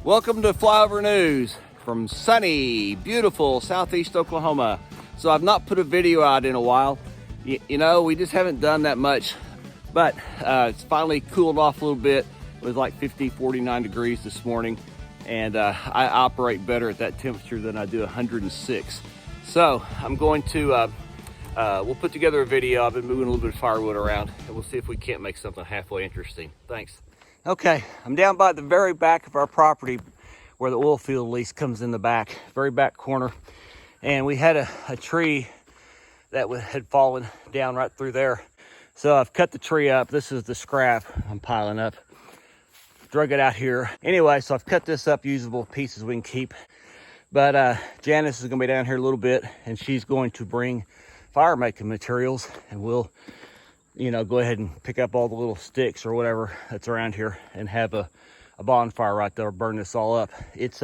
Welcome to Flyover News from sunny, beautiful Southeast Oklahoma. So I've not put a video out in a while. You know, we just haven't done that much, but it's finally cooled off a little bit. It was like 49 degrees this morning, and I operate better at that temperature than I do 106. So I'm going to, we'll put together a video. I've been moving a little bit of firewood around, and we'll see if we can't make something halfway interesting. Thanks. Okay, I'm down by the very back of our property where the oil field lease comes in the back, very back corner. And we had a tree that had fallen down right through there. So I've cut the tree up. This is the scrap I'm piling up. Drug it out here. Anyway, so I've cut this up, usable pieces we can keep. But Janice is gonna be down here a little bit, and she's going to bring fire making materials, and we'll, you know, go ahead and pick up all the little sticks or whatever that's around here and have a bonfire right there, burn this all up. It's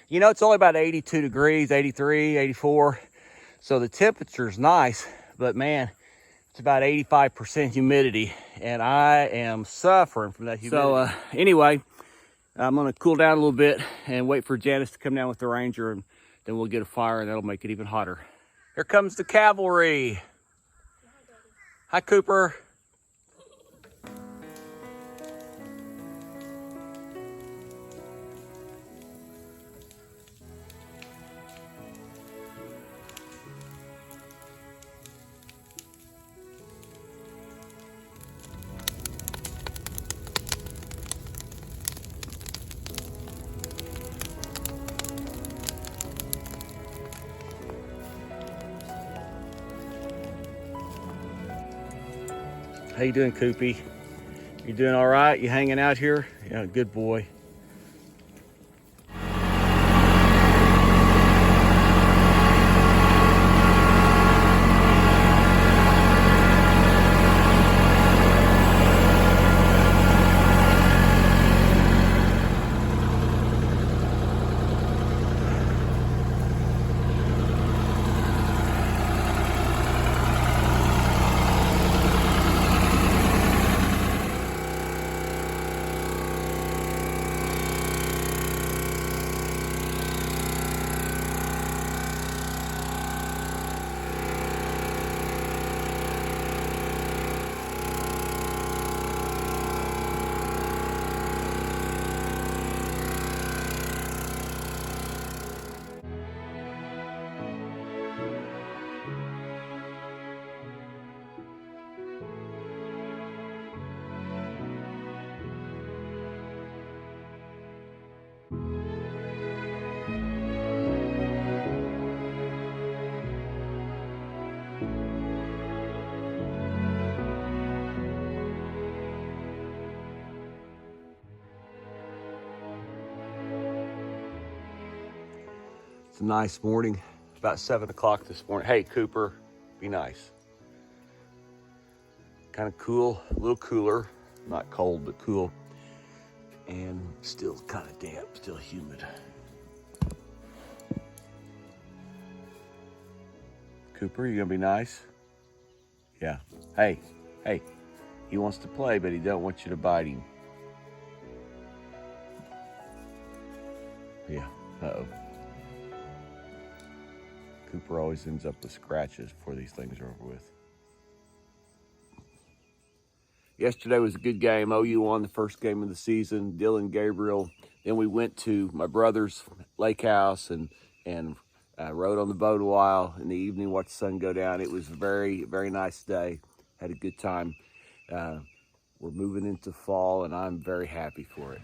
you know, it's only about 82 degrees, 83, 84. So the temperature's nice, but man, it's about 85% humidity, and I am suffering from that humidity. So anyway, I'm gonna cool down a little bit and wait for Janice to come down with the Ranger, and then we'll get a fire, and that'll make it even hotter. Here comes the cavalry. Hi, Cooper. How you doing, Coopy? You doing all right? You hanging out here? Yeah, good boy. It's a nice morning. It's about 7 o'clock this morning. Hey, Cooper, be nice. Kind of cool, a little cooler. Not cold, but cool. And still kind of damp, still humid. Cooper, you gonna be nice? Yeah. Hey, hey. He wants to play, but he don't want you to bite him. Yeah, uh-oh. Cooper always ends up with scratches before these things are over with. Yesterday was a good game. OU won the first game of the season. Dylan, Gabriel. Then we went to my brother's lake house and rode on the boat a while in the evening, watched the sun go down. It was a very, very nice day. Had a good time. We're moving into fall, and I'm very happy for it.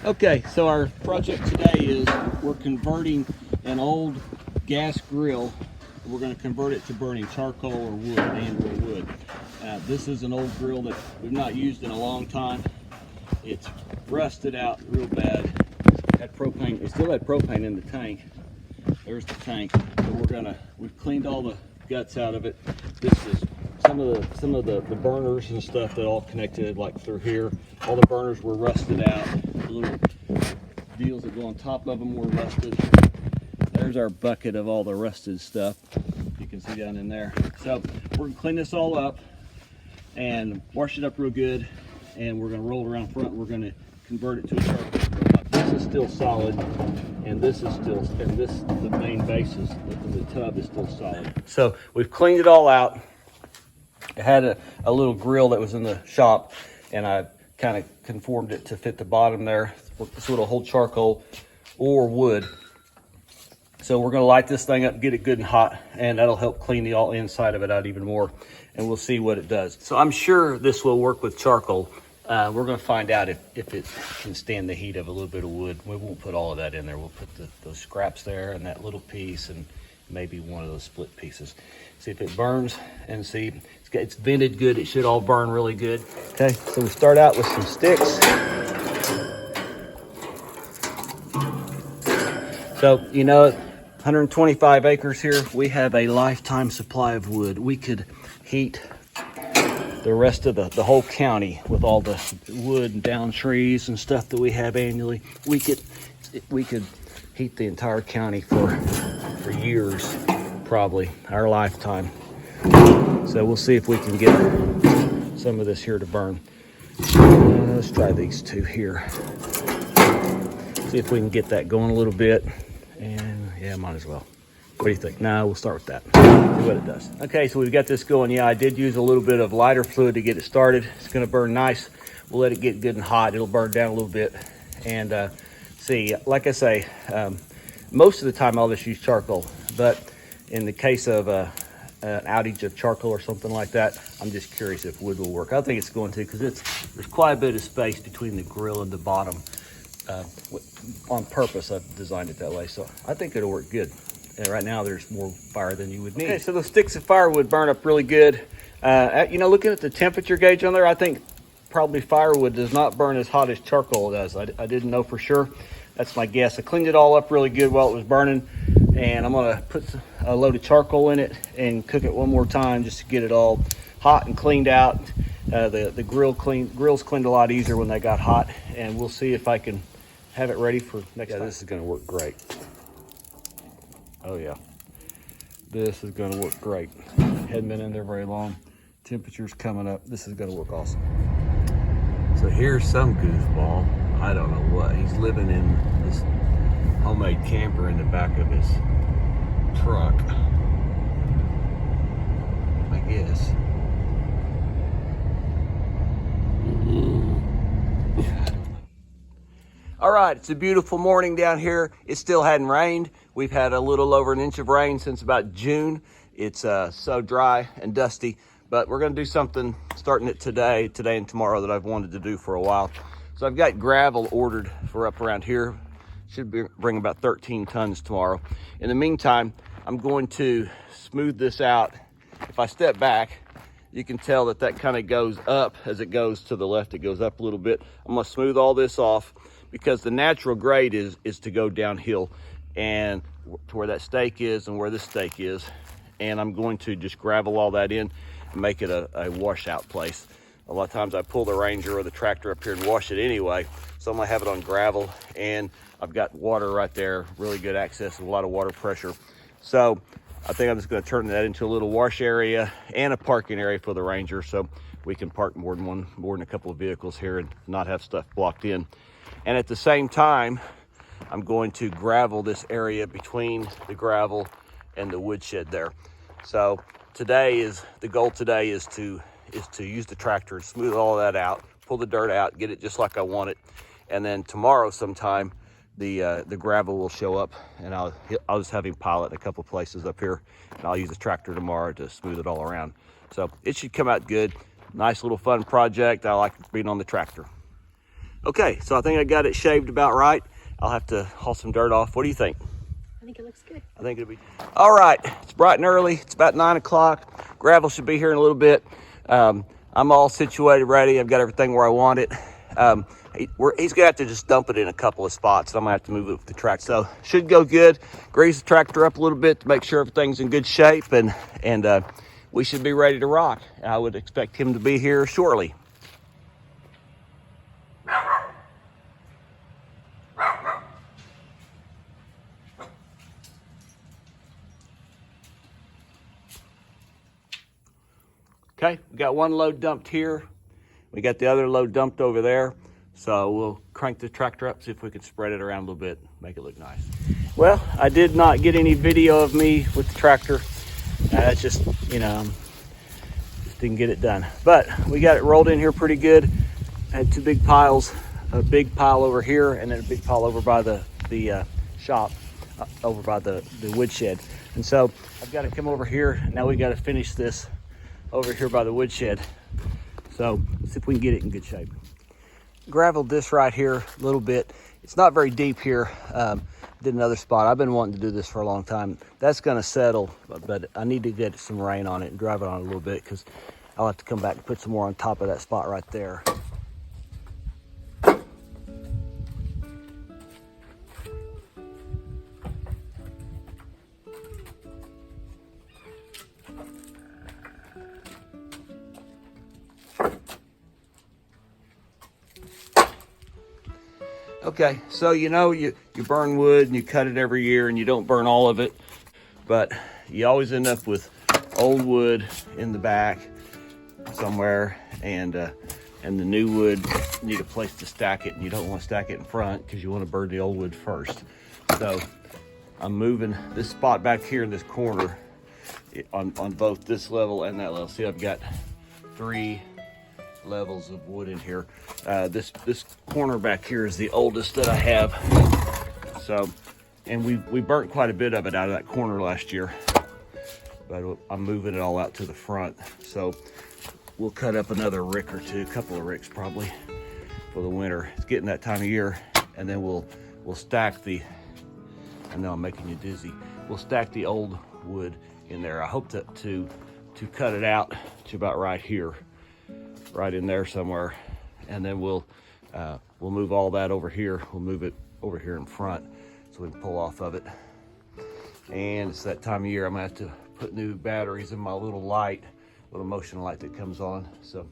Okay, so our project today is we're converting an old gas grill. We're going to convert it to burning charcoal or wood, and/or wood. This is an old grill that we've not used in a long time. It's rusted out real bad. Had propane. It still had propane in the tank. There's the tank. So we've cleaned all the guts out of it. This is some of the burners and stuff that all connected like through here. All the burners were rusted out. The little deals that go on top of them were rusted. There's our bucket of all the rusted stuff. You can see down in there. So we're gonna clean this all up and wash it up real good, and we're gonna roll it around front. We're gonna convert it to a charcoal grill. This is still solid, and this is still, and this, the main base is, the tub is still solid. So we've cleaned it all out. I had a little grill that was in the shop, and I kind of conformed it to fit the bottom there. So it'll hold charcoal or wood. So we're gonna light this thing up, get it good and hot, and that'll help clean the all inside of it out even more, and we'll see what it does. So I'm sure this will work with charcoal. We're gonna find out if it can stand the heat of a little bit of wood. We won't put all of that in there. We'll put those scraps there and that little piece and maybe one of those split pieces. See if it burns, and see, it's vented good. It should all burn really good. Okay, so we start out with some sticks. So, you know, 125 acres here, we have a lifetime supply of wood. We could heat the rest of the whole county with all the wood and down trees and stuff that we have annually. We could heat the entire county for years, probably our lifetime. So we'll see if we can get some of this here to burn. Let's try these two here. See if we can get that going a little bit. And yeah, might as well. What do you think? No, we'll start with that. See what it does. Okay, so we've got this going. Yeah, I did use a little bit of lighter fluid to get it started. It's gonna burn nice. We'll let it get good and hot. It'll burn down a little bit. And see, like I say, most of the time I'll just use charcoal. But in the case of an outage of charcoal or something like that, I'm just curious if wood will work. I think it's going to, because there's quite a bit of space between the grill and the bottom. On purpose, I've designed it that way, so I think it'll work good. And right now, there's more fire than you would need. Okay, so those sticks of firewood burn up really good. You know, looking at the temperature gauge on there, I think probably firewood does not burn as hot as charcoal does. I didn't know for sure. That's my guess. I cleaned it all up really good while it was burning, and I'm gonna put a load of charcoal in it and cook it one more time just to get it all hot and cleaned out. The grills cleaned a lot easier when they got hot, and we'll see if I can have it ready for next time. This is gonna work great. Oh yeah, this is gonna work great. Hadn't been in there very long. Temperature's coming up. This is gonna work awesome. So here's some goofball. I don't know what. He's living in this homemade camper in the back of his truck, I guess. All right, it's a beautiful morning down here. It still hadn't rained. We've had a little over an inch of rain since about June. It's so dry and dusty, but we're gonna do something starting it today and tomorrow that I've wanted to do for a while. So I've got gravel ordered for up around here. Should bring about 13 tons tomorrow. In the meantime, I'm going to smooth this out. If I step back, you can tell that kind of goes up as it goes to the left. It goes up a little bit. I'm gonna smooth all this off, because the natural grade is to go downhill and to where that stake is and where this stake is. And I'm going to just gravel all that in and make it a washout place. A lot of times I pull the Ranger or the tractor up here and wash it anyway. So I'm gonna have it on gravel, and I've got water right there, really good access and a lot of water pressure. So I think I'm just gonna turn that into a little wash area and a parking area for the Ranger, so we can park more than a couple of vehicles here and not have stuff blocked in. And at the same time, I'm going to gravel this area between the gravel and the woodshed there. So the goal today is to use the tractor and smooth all that out, pull the dirt out, get it just like I want it. And then tomorrow sometime, the gravel will show up, and I'll just have him pile it in a couple places up here, and I'll use the tractor tomorrow to smooth it all around. So it should come out good. Nice little fun project. I like being on the tractor. Okay, so I think I got it shaved about right. I'll have to haul some dirt off. What do you think? I think it looks good. I think it'll be. All right, it's bright and early. It's about 9 o'clock. Gravel should be here in a little bit. I'm all situated, ready. I've got everything where I want it. He's gonna have to just dump it in a couple of spots. I'm gonna have to move it with the tractor. So should go good. Grease the tractor up a little bit to make sure everything's in good shape, and we should be ready to rock. I would expect him to be here shortly. Okay, we got one load dumped here. We got the other load dumped over there. So we'll crank the tractor up, see if we can spread it around a little bit, make it look nice. Well, I did not get any video of me with the tractor. That's just, just didn't get it done. But we got it rolled in here pretty good. I had two big piles, a big pile over here and then a big pile over by the shop, over by the woodshed. And so I've got to come over here. Now we got to finish this over here by the woodshed. So let's see if we can get it in good shape. Graveled this right here a little bit. It's not very deep here. Did another spot. I've been wanting to do this for a long time. That's going to settle, but I need to get some rain on it and drive it on a little bit because I'll have to come back and put some more on top of that spot right there. Okay, so you burn wood and you cut it every year and you don't burn all of it, but you always end up with old wood in the back somewhere, and the new wood, you need a place to stack it, and you don't want to stack it in front because you want to burn the old wood first. So I'm moving this spot back here in this corner on both this level and that level. See, I've got 3 levels of wood in here. This corner back here is the oldest that I have. So, and we burnt quite a bit of it out of that corner last year, but I'm moving it all out to the front. So we'll cut up another rick or two, a couple of ricks probably for the winter. It's getting that time of year, and then we'll stack the, I know I'm making you dizzy, we'll stack the old wood in there. I hope to cut it out to about right here, right in there somewhere, and then we'll move all that over here. We'll move it over here in front so we can pull off of it. And it's that time of year I'm gonna have to put new batteries in my little light, little motion light that comes on. So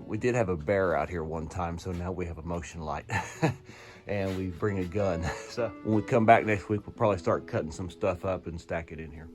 we did have a bear out here one time, so now we have a motion light. And we bring a gun. So when we come back next week, we'll probably start cutting some stuff up and stack it in here.